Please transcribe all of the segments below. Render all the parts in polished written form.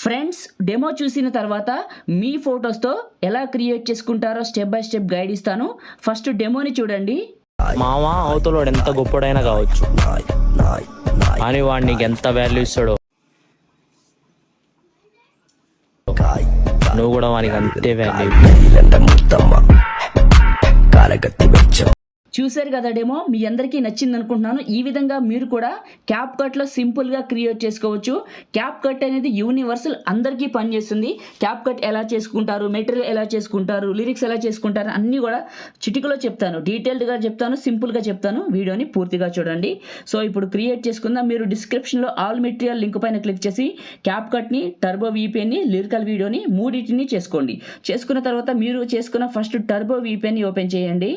Friends, demo చూసిన తర్వాత మీ ఫొటోస్తో ఎలా క్రియేట్ చేసుకుంటారో స్టెప్ బై స్టెప్ గైడ్ ఇస్తాను. ఫస్ట్ డెమోని చూడండి. మామ అవతలోడు ఎంత గొప్పడైనా కావచ్చు, కానీ వాడు నీకు ఎంత వాల్యూ ఇస్తాడో నువ్వు కూడా వానికి అంతే వాల్యూ. చూశారు కదా డెమో, మీ అందరికీ నచ్చింది అనుకుంటున్నాను. ఈ విధంగా మీరు కూడా క్యాప్ కట్లో సింపుల్గా క్రియేట్ చేసుకోవచ్చు. క్యాప్ కట్ అనేది యూనివర్సల్, అందరికీ పనిచేస్తుంది. క్యాప్ కట్ ఎలా చేసుకుంటారు, మెటీరియల్ ఎలా చేసుకుంటారు, లిరిక్స్ ఎలా చేసుకుంటారు అన్నీ కూడా చిటికలో చెప్తాను, డీటెయిల్డ్గా చెప్తాను, సింపుల్గా చెప్తాను. వీడియోని పూర్తిగా చూడండి. సో ఇప్పుడు క్రియేట్ చేసుకుందాం. మీరు డిస్క్రిప్షన్లో ఆల్ మెటీరియల్ లింక్ పైన క్లిక్ చేసి క్యాప్ కట్ని, టర్బో వీపీఎన్ని, లిరికల్ వీడియోని మూడింటిని చేసుకోండి. చేసుకున్న తర్వాత మీరు చేసుకున్న ఫస్ట్ టర్బో వీపీఎన్ని ఓపెన్ చేయండి.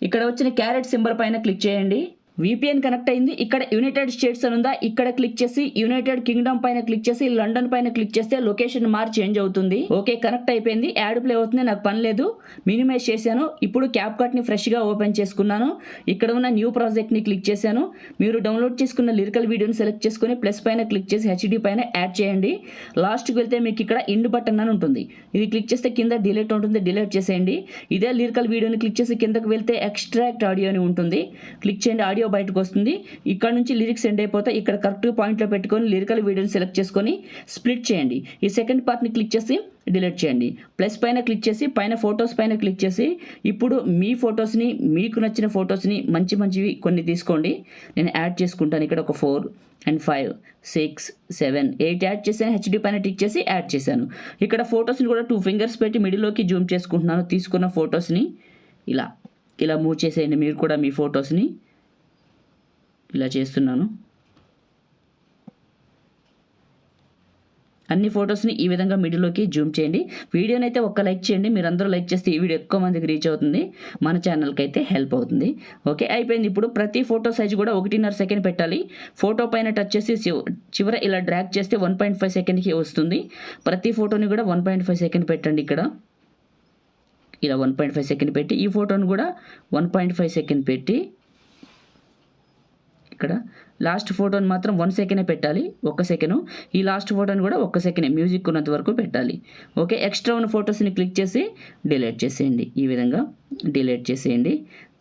ఇక్కడ వచ్చిన క్యారెట్ సింబల్ పైన క్లిక్ చేయండి. VPN కనెక్ట్ అయింది. ఇక్కడ యునైటెడ్ స్టేట్స్ అని ఉందా, ఇక్కడ క్లిక్ చేసి యునైటెడ్ కింగ్డమ్ పైన క్లిక్ చేసి లండన్ పైన క్లిక్ చేస్తే లొకేషన్ చేంజ్ అవుతుంది. ఓకే, కనెక్ట్ అయిపోయింది. యాడ్ ప్లే అవుతుంది, నాకు పని లేదు. మినిమైజ్ చేశాను. ఇప్పుడు క్యాప్ కట్ని ఫ్రెష్గా ఓపెన్ చేసుకున్నాను. ఇక్కడ ఉన్న న్యూ ప్రాజెక్ట్ని క్లిక్ చేశాను. మీరు డౌన్లోడ్ చేసుకున్న లిరికల్ వీడియోని సెలెక్ట్ చేసుకుని ప్లస్ పైన క్లిక్ చేసి HD పైన యాడ్ చేయండి. లాస్ట్కి వెళ్తే మీకు ఇక్కడ ఇండ్ బటన్ అని ఉంటుంది. ఇది క్లిక్ చేస్తే కింద డిలీట్ ఉంటుంది, డిలీట్ చేసేయండి. ఇదే లిరికల్ వీడియోని క్లిక్ చేసి కిందకి వెళ్తే ఎక్స్ట్రాక్ట్ ఆడియో అని ఉంటుంది. క్లిక్ చేయండి, ఆడియో బయటకు వస్తుంది. ఇక్కడ నుంచి లిరిక్స్ ఎండ్ అయిపోతాయి. ఇక్కడ కరెక్ట్ పాయింట్లో పెట్టుకొని లిరికల్ వీడియోని సెలెక్ట్ చేసుకొని స్ప్లిట్ చేయండి. ఈ సెకండ్ పార్ట్ని క్లిక్ చేసి డిలీట్ చేయండి. ప్లస్ పైన క్లిక్ చేసి పైన ఫొటోస్ పైన క్లిక్ చేసి ఇప్పుడు మీ ఫొటోస్ని, మీకు నచ్చిన ఫొటోస్ని మంచివి కొన్ని తీసుకోండి. నేను యాడ్ చేసుకుంటాను. ఇక్కడ ఒక 4 and 5 6 7 8 యాడ్ చేశాను. HD పైన టిక్ చేసి యాడ్ చేశాను. ఇక్కడ ఫొటోస్ని కూడా 2 ఫింగర్స్ పెట్టి మిడిల్లోకి జూమ్ చేసుకుంటున్నాను. తీసుకున్న ఫొటోస్ని ఇలా మూవ్ చేసేయండి. మీరు కూడా మీ ఫొటోస్ని ఇలా చేస్తున్నాను. అన్ని ఫొటోస్ని ఈ విధంగా మిడిల్లోకి జూమ్ చేయండి. వీడియోని అయితే ఒక్క లైక్ చేయండి. మీరు అందరూ లైక్ చేస్తే ఈ వీడియో ఎక్కువ మందికి రీచ్ అవుతుంది, మన ఛానల్కి అయితే హెల్ప్ అవుతుంది. ఓకే, అయిపోయింది. ఇప్పుడు ప్రతి ఫోటో సైజ్ కూడా 1.5 సెకండ్ పెట్టాలి. ఫోటో పైన టచ్ చేసి చివర ఇలా డ్రాగ్ చేస్తే 1.5 సెకండ్కి వస్తుంది. ప్రతి ఫోటోని కూడా 1.5 సెకండ్ పెట్టండి. ఇక్కడ ఇలా 1.5 సెకండ్ పెట్టి ఈ ఫోటోని కూడా 1.5 సెకండ్ పెట్టి ఇక్కడ లాస్ట్ ఫోటోని మాత్రం 1 సెకండే పెట్టాలి, 1 సెకండ్. ఈ లాస్ట్ ఫోటోని కూడా 1 సెకండ్ మ్యూజిక్ ఉన్నంత వరకు పెట్టాలి. ఓకే, ఎక్స్ట్రా ఉన్న ఫొటోస్ని క్లిక్ చేసి డిలీట్ చేసేయండి. ఈ విధంగా డిలీట్ చేసేయండి.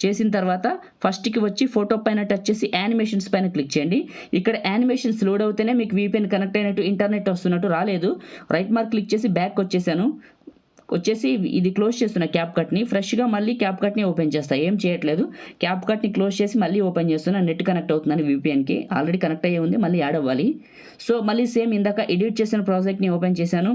చేసిన తర్వాత ఫస్ట్కి వచ్చి ఫోటో పైన టచ్ చేసి యానిమేషన్స్ పైన క్లిక్ చేయండి. ఇక్కడ యానిమేషన్స్ లోడ్ అవుతేనే మీకు VPN కనెక్ట్ అయినట్టు, ఇంటర్నెట్ వస్తున్నట్టు రాలేదు. రైట్ మార్క్ క్లిక్ చేసి బ్యాక్ వచ్చేసి ఇది క్లోజ్ చేస్తున్నా క్యాప్ కట్ని. ఫ్రెష్గా మళ్ళీ క్యాప్ కట్ని ఓపెన్ చేస్తా. ఏం చేయట్లేదు, క్యాప్ కట్ని క్లోజ్ చేసి మళ్ళీ ఓపెన్ చేస్తున్నా. నెట్ కనెక్ట్ అవుతుందని VPNకి ఆల్రెడీ కనెక్ట్ అయ్యే ఉంది, మళ్ళీ యాడ్ అవ్వాలి. సో మళ్ళీ సేమ్ ఇందాక ఎడిట్ చేసిన ప్రాజెక్ట్ని ఓపెన్ చేశాను.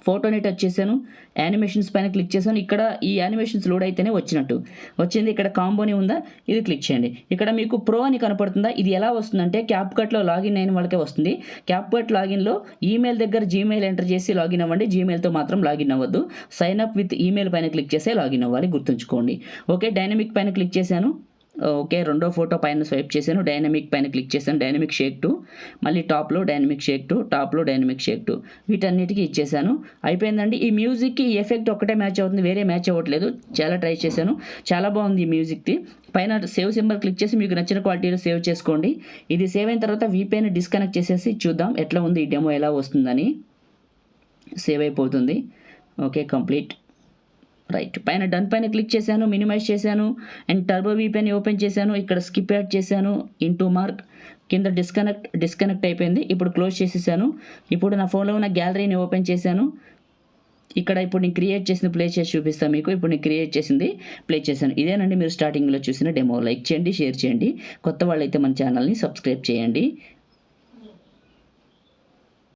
ఫోటోని టచ్ చేశాను. యానిమేషన్స్ పైన క్లిక్ చేశాను. ఇక్కడ ఈ యానిమేషన్స్ లోడ్ అయితేనే వచ్చింది. ఇక్కడ కాంబోని ఉందా, ఇది క్లిక్ చేయండి. ఇక్కడ మీకు ప్రో అని కనపడుతుందా, ఇది ఎలా వస్తుందంటే క్యాప్ కట్లో లాగిన్ అయిన వాళ్ళకే వస్తుంది. క్యాప్ కట్ లాగిన్లో ఈమెయిల్ దగ్గర జీమెయిల్ ఎంటర్ చేసి లాగిన్ అవ్వండి. జీమెయిల్తో మాత్రం లాగిన్ అవ్వద్దు. సైన్ అప్ విత్ ఈమెయిల్ పైన క్లిక్ చేస్తే లాగిన్ అవ్వాలి, గుర్తుంచుకోండి. ఓకే, డైనమిక్ పైన క్లిక్ చేశాను. ఓకే, రెండో ఫోటో పైన స్వైప్ చేశాను. డైనమిక్ పైన క్లిక్ చేశాను. డైనమిక్ షేక్ 2, మళ్ళీ టాప్లో డైనమిక్ షేక్ 2, టాప్లో డైనమిక్ షేక్ 2, వీటన్నిటికీ ఇచ్చేసాను. అయిపోయిందండి. ఈ మ్యూజిక్కి ఈ ఎఫెక్ట్ ఒక్కటే మ్యాచ్ అవుతుంది, వేరే మ్యాచ్ అవ్వట్లేదు. చాలా ట్రై చేశాను, చాలా బాగుంది ఈ మ్యూజిక్ది. పైన సేవ్ సింబల్ క్లిక్ చేసి మీకు నచ్చిన క్వాలిటీలో సేవ్ చేసుకోండి. ఇది సేవ్ అయిన తర్వాత VPN డిస్కనెక్ట్ చేసేసి చూద్దాం ఎట్లా ఉంది ఈ డెమో, ఎలా వస్తుందని. సేవ్ అయిపోతుంది. Okay, complete. రైట్, పైన డన్ పైన క్లిక్ చేశాను, మినిమైజ్ చేశాను అండ్ టర్బో VPN ఓపెన్ చేశాను. ఇక్కడ స్కిప్ యాడ్ చేశాను, ఇంటూ మార్క్ కింద డిస్కనెక్ట్ అయిపోయింది. ఇప్పుడు క్లోజ్ చేసేసాను. ఇప్పుడు నా ఫోన్లో ఉన్న గ్యాలరీని ఓపెన్ చేశాను. ఇక్కడ ఇప్పుడు నేను క్రియేట్ చేసింది ప్లే చేసి చూపిస్తాను మీకు. ఇప్పుడు నేను క్రియేట్ చేసింది ప్లే చేశాను. ఇదేనండి మీరు స్టార్టింగ్లో చూసిన డెమో. లైక్ చేయండి, షేర్ చేయండి. కొత్త వాళ్ళైతే మన ఛానల్ని సబ్స్క్రైబ్ చేయండి.